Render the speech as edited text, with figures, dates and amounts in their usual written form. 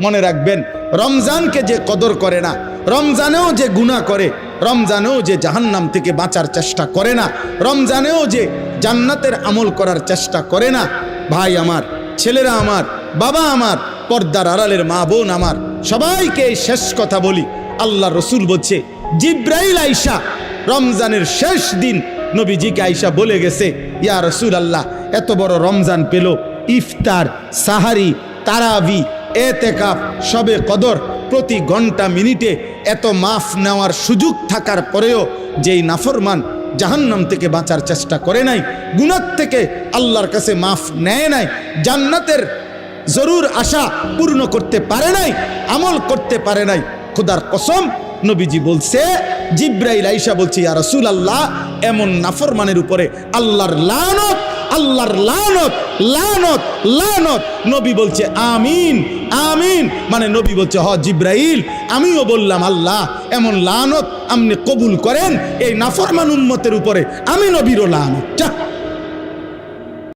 মনে রাখবেন, রমজানকে যে কদর করে না, রমজানেও যে গুনাহ করে, রমজানেও যে জাহান্নাম থেকে বাঁচার চেষ্টা করে না, রমজানেও যে জান্নাতের আমল করার চেষ্টা করে না, ভাই আমার, ছেলেরা আমার, বাবা আমার, পর্দার আড়ালের মা বোন আমার, সবাইকে এই শেষ কথা বলি। আল্লাহ রসুল বলছে, জিব্রাইল আইসা রমজানের শেষ দিন নবীজিকে আইসা বলে গেছে, ইয়া রসুল আল্লাহ, এত বড় রমজান পেল, ইফতার, সাহারি, তারাবি, এতেকাফ, শবে কদর, প্রতি ঘন্টা মিনিটে এত মাফ নেওয়ার সুযোগ থাকার পরেও যেই নাফরমান জাহান্নাম থেকে বাঁচার চেষ্টা করে নাই, গুনাহ থেকে আল্লাহর কাছে মাফ নেয় নাই, জান্নাতের জরুর আশা পূর্ণ করতে পারে নাই, আমল করতে পারে নাই, খোদার কসম নবীজি বলছে, জিব্রাইল আইসা বলছে, ইয়া রাসূলুল্লাহ, এমন নাফরমানের উপরে আল্লাহর লানত, আল্লাহর লানত, লানত, লানত। নবী বলছে আমিন, আমিন। মানে নবী বলছে, হ জিব্রাইল, আমিও বললাম আল্লাহ এমন লানত আপনি কবুল করেন এই নাফরমান উম্মতের উপরে, আমি নবীরও লানত।